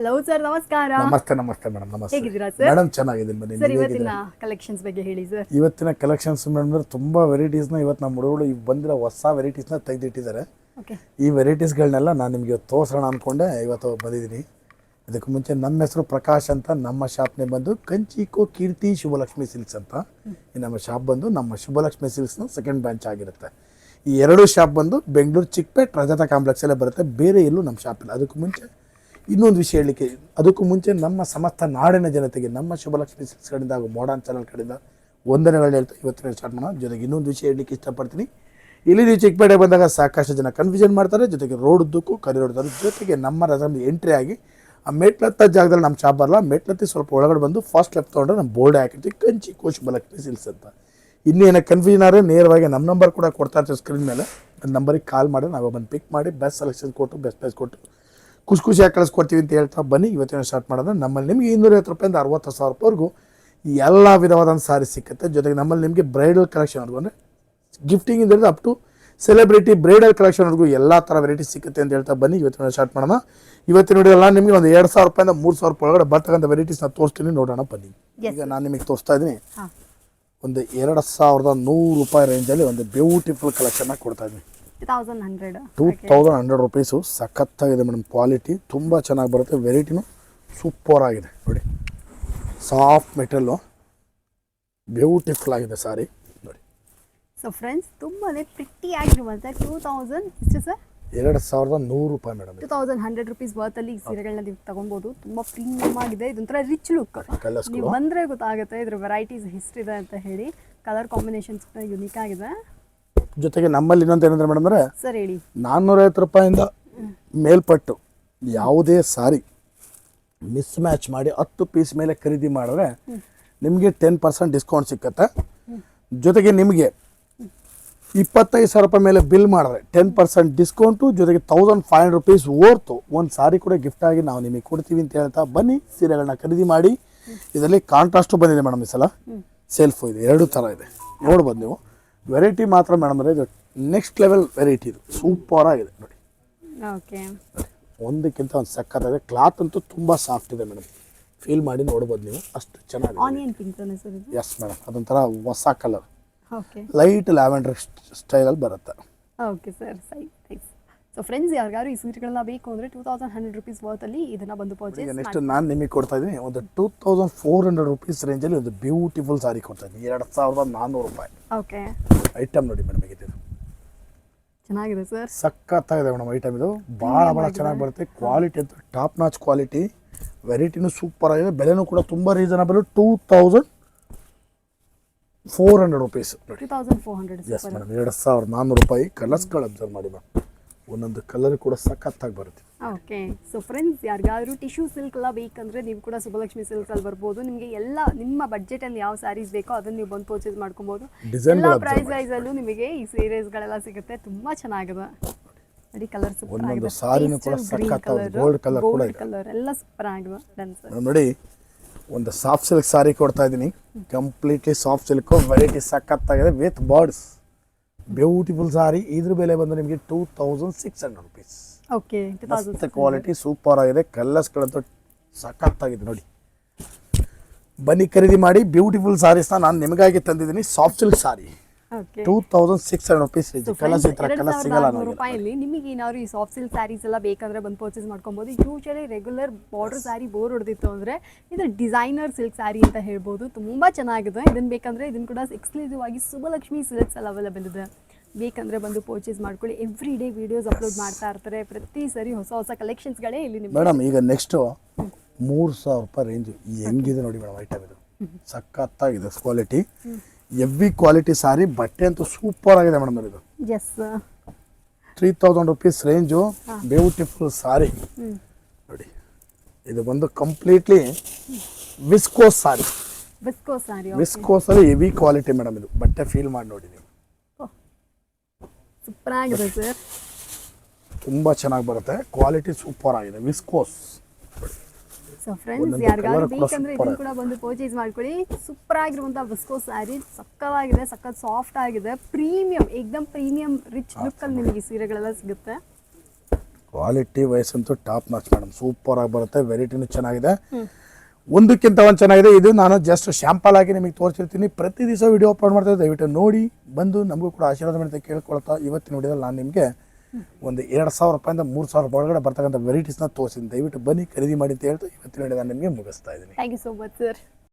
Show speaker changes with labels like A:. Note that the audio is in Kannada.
A: ಹಲೋ ಸರ್, ನಮಸ್ಕಾರ.
B: ನಮಸ್ತೆ ನಮಸ್ತೆ ಮೇಡಮ್. ನಮಸ್ತೆ.
A: ಹೇಗಿದ್ದೀರಾ ಸರ್?
B: ಮೇಡಮ್ ಚೆನ್ನಾಗಿದ್ದೀನಿ ಬನ್ನಿ.
A: ಸರ್, ಇವತ್ತಿನ ಕಲೆಕ್ಷನ್ಸ್ ಬಗ್ಗೆ ಹೇಳಿ ಸರ್.
B: ಇವತ್ತಿನ ಕಲೆಕ್ಷನ್ಸ್ ಮೇಡಮ್ ತುಂಬ ವೆರೈಟೀಸ್ನ ಇವತ್ತು ನಮ್ಮ ಹುಡುಗರು ಈಗ ಬಂದಿರೋ ಹೊಸ ವೆರೈಟೀಸ್ನ ತೆಗೆದಿಟ್ಟಿದ್ದಾರೆ.
A: ಓಕೆ.
B: ಈ ವೆರೈಟೀಸ್ಗಳನ್ನೆಲ್ಲ ನಾನು ನಿಮಗೆ ತೋರಿಸೋಣ ಅಂದ್ಕೊಂಡೆ ಇವತ್ತು ಬಂದಿದ್ದೀನಿ. ಇದಕ್ಕೆ ಮುಂಚೆ ನಮ್ಮ ಹೆಸರು ಪ್ರಕಾಶ್ ಅಂತ. ನಮ್ಮ ಶಾಪ್ನೇ ಬಂದು ಕಂಚಿಕೋ ಕೀರ್ತಿ ಶುಭಲಕ್ಷ್ಮಿ ಸಿಲ್ಕ್ಸ್ ಅಂತ. ಈ ನಮ್ಮ ಶಾಪ್ ಬಂದು ನಮ್ಮ ಶುಭಲಕ್ಷ್ಮಿ ಸಿಲ್ಕ್ಸ್ನ ಸೆಕೆಂಡ್ ಬ್ರಾಂಚ್ ಆಗಿರುತ್ತೆ. ಈ ಎರಡು ಶಾಪ್ ಬಂದು ಬೆಂಗಳೂರು ಚಿಕ್ಕಪೇಟ್ ರಜತ ಕಾಂಪ್ಲೆಕ್ಸಲ್ಲೇ ಬರುತ್ತೆ, ಬೇರೆ ಎಲ್ಲೂ ನಮ್ಮ ಶಾಪ್ ಇಲ್ಲ. ಅದಕ್ಕೂ ಮುಂಚೆ ಇನ್ನೊಂದು ವಿಷಯ ಹೇಳಲಿಕ್ಕೆ, ಅದಕ್ಕೂ ಮುಂಚೆ ನಮ್ಮ ಸಮಸ್ತ ನಾಡಿನ ಜನತೆಗೆ ನಮ್ಮ ಶುಭಲಕ್ಷ್ಮಿ ಸಿಲ್ಕ್ಸ್ ಕಡೆಯಿಂದ ಹಾಗೂ ಮಾಡರ್ನ್ ಚಾನಲ್ ಕಡೆಯಿಂದ ವಂದನೆಗಳು ಹೇಳ್ತಾ ಇವತ್ತಿನ ಸ್ಟಾರ್ಟ್ ಮಾಡೋಣ. ಜೊತೆಗೆ ಇನ್ನೊಂದು ವಿಷಯ ಹೇಳಲಿಕ್ಕೆ ಇಷ್ಟಪಡ್ತೀನಿ. ಇಲ್ಲಿ ನೀವು ಚಿಕ್ಕಪೇಟೆ ಬಂದಾಗ ಸಾಕಷ್ಟು ಜನ ಕನ್ಫ್ಯೂಷನ್ ಮಾಡ್ತಾರೆ. ಜೊತೆಗೆ ರೋಡ್ ಉದ್ದಕ್ಕೂ ಕರಿ ಹೊಡ್ತಾರೆ. ಜೊತೆಗೆ ನಮ್ಮ ರಜಾಮಿ ಎಂಟ್ರಿ ಆಗಿ ಆ ಮೆಟ್ಲತ್ತ ಜಾಗದಲ್ಲಿ ನಮ್ಮ ಶಾಪ್ ಬರಲ್ಲ, ಮೆಟ್ಲತ್ತಿ ಸ್ವಲ್ಪ ಒಳಗಡೆ ಬಂದು ಫಸ್ಟ್ ಲೆಫ್ಟ್ ತೊಗೊಂಡ್ರೆ ನಮ್ಮ ಬೋರ್ಡ್ ಹಾಕಿರ್ತೀವಿ ಕಂಚಿಕೋ ಶುಭಲಕ್ಷ್ಮಿ ಸಿಲ್ಕ್ಸ್ ಅಂತ. ಇನ್ನೇನು ಕನ್ಫ್ಯೂಷನ್ ಆದರೆ ನೇರವಾಗಿ ನಮ್ಮ ನಂಬರ್ ಕೂಡ ಕೊಡ್ತಾ ಇರ್ತೀವಿ ಸ್ಕ್ರೀನ್ ಮೇಲೆ. ಆ ನಂಬರಿಗೆ ಕಾಲ್ ಮಾಡಿ ನಾವು ಬಂದು ಪಿಕ್ ಮಾಡಿ ಬೆಸ್ಟ್ ಸೆಲೆಕ್ಷನ್ ಕೊಟ್ಟು ಬೆಸ್ಟ್ ಪ್ರೈಸ್ ಕೊಟ್ಟು ಖುಷಿಯಾಗಿ ಕಳಿಸ್ಕೊಡ್ತೀವಿ ಅಂತ ಹೇಳ್ತಾ ಬನ್ನಿ ಇವತ್ತಿನ ಸ್ಟಾರ್ಟ್ ಮಾಡೋದು. ನಮ್ಮಲ್ಲಿ ನಿಮಗೆ 250 ರೂಪಾಯಿಂದ 60,000 ರೂಪಾಯಿವರೆಗೂ ಎಲ್ಲ ವಿಧವಾದಂಥ ಸಾರಿ ಸಿಕ್ಕುತ್ತೆ. ಜೊತೆಗೆ ನಮ್ಮಲ್ಲಿ ನಿಮಗೆ ಬ್ರೈಡಲ್ ಕಲೆಕ್ಷನ್ವರೆಗೂ ಅಂದರೆ ಗಿಫ್ಟಿಂಗ್ ಇಂದ ಅಪ್ ಟು ಸೆಲೆಬ್ರಿಟಿ ಬ್ರೈಡಲ್ ಕಲೆಕ್ಷನ್ವರೆಗೂ ಎಲ್ಲ ಥರ ವೆರೈಟಿ ಸಿಗುತ್ತೆ ಅಂತ ಹೇಳ್ತಾ ಬನ್ನಿ ಇವತ್ತಿನ ಸ್ಟಾರ್ಟ್ ಮಾಡೋಣ. ಇವತ್ತಿನ ವಿಡಿಯೋಲ್ಲ ನಿಮಗೆ ಒಂದು 2,000 ರೂಪಾಯಿಂದ 3,000 ರೂಪಾಯಿ ಒಳಗಡೆ ಬರ್ತಕ್ಕಂಥ ವೆರೈಟೀಸ್ನ ತೋರಿಸ್ತೀನಿ, ನೋಡೋಣ ಬನ್ನಿ. ಈಗ ನಾನು ನಿಮಗೆ ತೋರಿಸ್ತಾ ಇದ್ದೀನಿ ಒಂದು 2,100 ರೂಪಾಯಿ ರೇಂಜಲ್ಲಿ ಒಂದು ಬ್ಯೂಟಿಫುಲ್ ಕಲೆಕ್ಷನ್ನ ಕೊಡ್ತಾ ಇದ್ದೀನಿ. 2,100 ರೂಪೀಸು. ಸಖತ್ತಾಗಿದೆ ಮೇಡಮ್, ಕ್ವಾಲಿಟಿ ತುಂಬ ಚೆನ್ನಾಗಿ ಬರುತ್ತೆ. ವೆರೈಟಿನೂ ಸೂಪರ್ ಆಗಿದೆ ನೋಡಿ. ಸಾಫ್ಟ್ ಮೆಟೀರಿಯಲ್ಲು ಬ್ಯೂಟಿಫುಲ್ ಆಗಿದೆ ಸಾರಿ ನೋಡಿ.
A: ಸೊ ಫ್ರೆಂಡ್ಸ್, ತುಂಬಾನೇ ಪ್ರಿಟಿ ಆಗಿರುವಂಥ 2,000 ಎಷ್ಟು ಸರ್?
B: 2,100 ರೂಪಾಯಿ ಮೇಡಮ್.
A: 2,100 ರೂಪೀಸ್ ವರ್ತಲ್ಲಿ ಈ ಸೀರೆಗಳನ್ನ ನೀವು ತಗೊಬೋದು. ತುಂಬ ಪ್ರೀಮಿಯಮ್ ಆಗಿದೆ. ಇದೊಂಥರ ರಿಚ್ ಲುಕ್. ನೀವು ಬಂದರೆ ಗೊತ್ತಾಗುತ್ತೆ ಇದ್ರ ವೆರೈಟೀಸ್ ಎಷ್ಟಿದೆ ಅಂತ ಹೇಳಿ. ಕಲರ್ ಕಾಂಬಿನೇಷನ್ಸ್ ಯುನೀಕ್ ಆಗಿದೆ.
B: ಜೊತೆಗೆ ನಮ್ಮಲ್ಲಿ ಇನ್ನೊಂದು ಏನಂದ್ರೆ ಮೇಡಮ್ ಅಂದರೆ
A: ಸರ್ ಹೇಳಿ,
B: 450 ರೂಪಾಯಿಂದ ಮೇಲ್ಪಟ್ಟು ಯಾವುದೇ ಸಾರಿ ಮಿಸ್ ಮ್ಯಾಚ್ ಮಾಡಿ 10 ಪೀಸ್ ಮೇಲೆ ಖರೀದಿ ಮಾಡಿದ್ರೆ ನಿಮಗೆ 10% ಡಿಸ್ಕೌಂಟ್ ಸಿಕ್ಕತ್ತೆ. ಜೊತೆಗೆ ನಿಮಗೆ 25,000 ರೂಪಾಯಿ ಮೇಲೆ ಬಿಲ್ ಮಾಡಿದ್ರೆ 10% ಡಿಸ್ಕೌಂಟು. ಜೊತೆಗೆ 1,500 ರೂಪೀಸ್ ಓರ್ತು ಒಂದು ಸಾರಿ ಕೂಡ ಗಿಫ್ಟ್ ಆಗಿ ನಾವು ನಿಮಗೆ ಕೊಡ್ತೀವಿ ಅಂತ ಹೇಳ್ತಾ ಬನ್ನಿ ಸೀರೆಗಳನ್ನ ಖರೀದಿ ಮಾಡಿ. ಇದರಲ್ಲಿ ಕಾಂಟ್ರಾಸ್ಟು ಬಂದಿದೆ ಮೇಡಮ್, ಈ ಸಲ ಸೆಲ್ಫು ಇದೆ, ಎರಡು ಥರ ಇದೆ ನೋಡ್ಬೋದು ನೀವು. ವೆರೈಟಿ ಮಾತ್ರ ಮೇಡಮ್ ಅಂದರೆ ಇದು ನೆಕ್ಸ್ಟ್ ಲೆವೆಲ್ ವೆರೈಟಿ, ಇದು ಸೂಪರ್ ಆಗಿದೆ ನೋಡಿ.
A: ಓಕೆ,
B: ಒಂದಕ್ಕಿಂತ ಒಂದು ಸಕ್ಕತ್ತಾಗಿದೆ. ಕ್ಲಾತ್ ಅಂತೂ ತುಂಬ ಸಾಫ್ಟ್ ಇದೆ ಮೇಡಮ್, ಫೀಲ್ ಮಾಡಿ ನೋಡ್ಬೋದು ನೀವು, ಅಷ್ಟು ಚೆನ್ನಾಗಿದೆ.
A: ಆನಿಯನ್ ಪಿಂಕ್ ಸರ್ ಇದು?
B: ಎಸ್ ಮೇಡಮ್, ಅದೊಂಥರ ಹೊಸ ಕಲರ್,
A: ಓಕೆ,
B: ಲೈಟ್ ಲ್ಯಾವೆಂಡರ್ ಸ್ಟೈಲಲ್ಲಿ ಬರುತ್ತೆ.
A: ಓಕೆ ಸರ್, ಸೈ ನೈಸ್. ಸೊ ಫ್ರೆಂಡ್ಸ್, ಯಾರಿಗಾರು ಈ ಸೀರೆಗಳನ್ನ ಬೇಕು ಅಂದರೆ 2,100 ರೂಪೀಸ್ ವರ್ತಲ್ಲಿ ಇದನ್ನು ಬಂದು ಪರ್ಚೇಸ್ ಮಾಡಿ.
B: ನೆಕ್ಸ್ಟ್ ನಾನು ನಿಮಗೆ ಕೊಡ್ತಾ ಇದ್ದೀನಿ ಒಂದು 2,400 ರೂಪೀಸ್ ರೇಂಜಲ್ಲಿ ಒಂದು ಬ್ಯೂಟಿಫುಲ್ ಸಾರಿ ಕೊಡ್ತಾ ಇದ್ದೀನಿ. 2,400 ರೂಪಾಯಿ.
A: ಓಕೆ,
B: ಐಟಮ್ ನೋಡಿ ಮೇಡಮ್, ಹೇಗಿದೆ
A: ಚೆನ್ನಾಗಿದೆ ಸರ್,
B: ಸಖತ್ತಾಗಿದೆ ಮೇಡಮ್. ಐಟಮ್ ಇದು ಭಾಳ ಚೆನ್ನಾಗಿ ಬರುತ್ತೆ. ಕ್ವಾಲಿಟಿ ಅಂತ ಟಾಪ್ ನಾಚ್ ಕ್ವಾಲಿಟಿ, ವೆರೈಟಿನೂ ಸೂಪರ್ ಆಗಿದೆ. ಬೆಲೆನೂ ಕೂಡ ತುಂಬ ರೀಸನಬಲ್. 2,400 ರೂಪೀಸ್ ನೋಡಿ.
A: 2,400.
B: ಎಸ್ ಮೇಡಮ್, 2,400 ರೂಪಾಯಿ. ಕಲರ್ಸ್ಗಳು ಅಬ್ಸರ್ವ್ ಮಾಡಿ ಮ್ಯಾಮ್, ಒಂದೊಂದು ಕಲರ್ ಕೂಡ ಸಖತ್ತಾಗಿ ಬರುತ್ತೆ.
A: ಓಕೆ, ಸೊ ಫ್ರೆಂಡ್ಸ್, ಯಾರಿಗಾದ್ರೂ ಟಿಶ್ಯೂ ಸಿಲ್ಕ್ ಎಲ್ಲ ಬೇಕಂದ್ರೆ ನೀವು ಕೂಡ ಶುಭಲಕ್ಷ್ಮಿ ಸಿಲ್ಕ್ ಅಲ್ಲಿ ಬರ್ಬೋದು. ನಿಮಗೆ ಎಲ್ಲ ನಿಮ್ಮ ಬಡ್ಜೆಟ್ ಅಲ್ಲಿ ಯಾವ ಸ್ಯಾರೀಸ್ ಬೇಕೋ ಅದನ್ನ ನೀವು ಬಂದು ಪರ್ಚೇಸ್ ಮಾಡ್ಕೊಬಹುದು. ಎಲ್ಲ ಪ್ರೈಸ್ ವೈಸ್ ಅಲ್ಲೂ ನಿಮಗೆ ಈ ಸೀರೆಸ್ಗಳೆಲ್ಲ ಸಿಗುತ್ತೆ. ತುಂಬಾ ಚೆನ್ನಾಗಿದೆ ನೋಡಿ, ಕಲರ್ ಸೂಪರ್ ಆಗಿದೆ.
B: ಸಾರಿನೂ ಕೂಡ ಸಖತ್ತಾಗಿದೆ, ಗೋಲ್ಡ್ ಕಲರ್ ಕೂಡ ಇದೆ.
A: ಕಲರ್ ಎಲ್ಲ ಸೂಪರ್ ಆಗಿದೆ. Done sir.
B: ನೋಡಿ, ಒಂದು ಸಾಫ್ಟ್ ಸಿಲ್ಕ್ ಸಾರಿ ಕೊಡ್ತಾ ಇದ್ದೀನಿ, ಕಂಪ್ಲೀಟ್ಲಿ ಸಾಫ್ಟ್ ಸಿಲ್ಕ್. ವೆರೈಟಿ ಸಖತ್ತಾಗಿದೆ ವಿತ್ ಬರ್ಡ್ಸ್, ಬ್ಯೂಟಿಫುಲ್ ಸಾರಿ. ಇದ್ರ ಬೆಲೆ ಬಂದು ನಿಮಗೆ 2,600 ರೂಪೀಸ್.
A: ಓಕೆ,
B: ಕ್ವಾಲಿಟಿ ಸೂಪರ್ ಆಗಿದೆ. ಕಲರ್ಸ್ಗಳಂತೂ ಸಖತ್ತಾಗಿದೆ ನೋಡಿ. ಬನ್ನಿ ಖರೀದಿ ಮಾಡಿ. ಬ್ಯೂಟಿಫುಲ್ ಸಾರೀಸ್ನ ನಾನು ನಿಮಗಾಗಿ ತಂದಿದ್ದೀನಿ. ಸಾಫ್ಟ್ ಸಿಲ್ಕ್ ಸಾರಿ 2,600 ರೂಪೀಸ್. ಕಲರ್ಸ್ ಈ ಥರ ಕಲರ್ಸ್ ಸಿಗಲ್ಲ
A: ರೂಪಾಯಲ್ಲಿ. ನಿಮಗೆ ಏನಾದ್ರು ಈ ಸಾಫ್ಟ್ ಸಿಲ್ಕ್ ಸ್ಯಾರೀಸ್ ಎಲ್ಲ ಬೇಕಂದ್ರೆ ಬಂದು ಪರ್ಚೇಸ್ ಮಾಡ್ಕೊಬೋದು. Usually regular border sari bore ಹೊಡೆದಿತ್ತು ಅಂದರೆ ಇದು ಡಿಸೈನರ್ ಸಿಲ್ಕ್ ಸ್ಯಾರಿ ಅಂತ ಹೇಳ್ಬೋದು. ತುಂಬ ಚೆನ್ನಾಗಿದೆ. ಇದನ್ನು ಬೇಕಂದರೆ ಇದನ್ನು ಕೂಡ ಎಕ್ಸ್ಕ್ಲೂಸಿವ್ ಆಗಿ ಶುಭಲಕ್ಷ್ಮಿ ಸಿಲ್ಕ್ಸ್ ಅಲ್ಲಿ ಅವೈಲೇಬಲ್ ಇದೆ. ಬೇಕಂದರೆ ಬಂದು ಪರ್ಚೇಸ್ ಮಾಡ್ಕೊಳ್ಳಿ. ಎವ್ರಿ ಡೇ ವಿಡಿಯೋಸ್ ಅಪ್ಲೋಡ್ ಮಾಡ್ತಾ ಇರ್ತಾರೆ. ಪ್ರತಿ ಸರಿ ಹೊಸ ಹೊಸ ಕಲೆಕ್ಷನ್ಸ್ಗಳೇ ಇಲ್ಲಿ ನಿಮಗೆ.
B: ಮೇಡಮ್, ಈಗ ನೆಕ್ಸ್ಟು 3,000 ರೂಪಾಯಿ ರೇಂಜು ಹೆಂಗಿದೆ ನೋಡಿ ಮೇಡಮ್. ಐಟಮ್ ಇದು ಸಖತ್ತಾಗಿದೆ ಕ್ವಾಲಿಟಿ, ಎವ್ರಿ ಕ್ವಾಲಿಟಿ ಸಾರಿ. ಬಟ್ಟೆ ಅಂತೂ ಸೂಪರ್ ಆಗಿದೆ ಮೇಡಮ್. ಇದು
A: ಎಸ್,
B: 3,000 ರೂಪೀಸ್ ರೇಂಜು ಬ್ಯೂಟಿಫುಲ್ ಸಾರಿ ನೋಡಿ. ಇದು ಬಂದು ಕಂಪ್ಲೀಟ್ಲಿ ವಿಸ್ಕೋಸ್ ಸಾರಿ. ವಿಸ್ಕೋಸಲ್ಲಿ ಹೆವಿ ಕ್ವಾಲಿಟಿ ಮೇಡಮ್. ಇದು ಬಟ್ಟೆ ಫೀಲ್ ಮಾಡಿ ನೋಡಿ ನೀವು,
A: ಸೂಪರ್ ಆಗಿದೆ ಸರ್.
B: ತುಂಬ ಚೆನ್ನಾಗಿ ಬರುತ್ತೆ. ಕ್ವಾಲಿಟಿ ಸೂಪರ್ ಆಗಿದೆ, ವಿಸ್ಕೋಸ್.
A: ಸೊ ಫ್ರೆಂಡ್ಸ್, ಯಾರಿಗಾದ್ರೂ ಬೇಕಂದ್ರೆ ಇದನ್ನು ಕೂಡ ಬಂದು ಪರ್ಚೇಸ್ ಮಾಡ್ಕೊಳ್ಳಿ. ಸೂಪರ್ ಆಗಿರುವಂಥ ವಿಸ್ಕೋಸ್ ಸ್ಯಾರಿ, ಸಕ್ಕತ್ತಾಗಿದೆ, ಸಖತ್ ಸಾಫ್ಟ್ ಆಗಿದೆ. ಪ್ರೀಮಿಯಂ, ಏಕ್ದಮ್ ಪ್ರೀಮಿಯಂ ರಿಚ್ ಲುಕ್ಕಲ್ಲಿ ನಿಮಗೆ ಸೀರೆಗಳೆಲ್ಲ ಸಿಗುತ್ತೆ.
B: ಕ್ವಾಲಿಟಿ ವಯಸ್ಸಂತೂ ಟಾಪ್ ನಾಚ್ ಮೇಡಮ್, ಸೂಪರಾಗಿ ಬರುತ್ತೆ, ವೆರೈಟಿನೂ ಚೆನ್ನಾಗಿದೆ, ಒಂದಕ್ಕಿಂತ ಒಂದು ಚೆನ್ನಾಗಿದೆ. ಇದು ನಾನು ಜಸ್ಟ್ ಶಾಂಪಲ್ ಆಗಿ ನಿಮಗೆ ತೋರಿಸಿರ್ತೀನಿ, ಪ್ರತಿ ದಿವಸ ವಿಡಿಯೋ ಅಪ್ಲೋಡ್ ಮಾಡ್ತಾ ಇದ್ದೆ, ದಯವಿಟ್ಟು ನೋಡಿ ಬಂದು ನಮಗೂ ಕೂಡ ಆಶೀರ್ವಾದ ಮಾಡಿ ಕೇಳ್ಕೊಳ್ತಾ ಇವತ್ತಿನ ವಿಡಿಯೋದಲ್ಲಿ ನಾನು ನಿಮಗೆ ಒಂದು 2,000 ರೂಪಾಯಿಂದ 3,000 ಒಳಗಡೆ ಬರ್ತಕ್ಕಂಥ ವೆರೈಟೀಸ್ನ ತೋರಿಸಿದ್ದೀನಿ. ದಯವಿಟ್ಟು ಬನ್ನಿ ಖರೀದಿ ಮಾಡಿ ಅಂತ ಹೇಳ್ತಾ ಇವತ್ತಿನ ವಿಡಿಯೋ ನಾನು ನಿಮಗೆ ಮುಗಿಸ್ತಾ ಇದ್ದೀನಿ.
A: Thank you so much sir.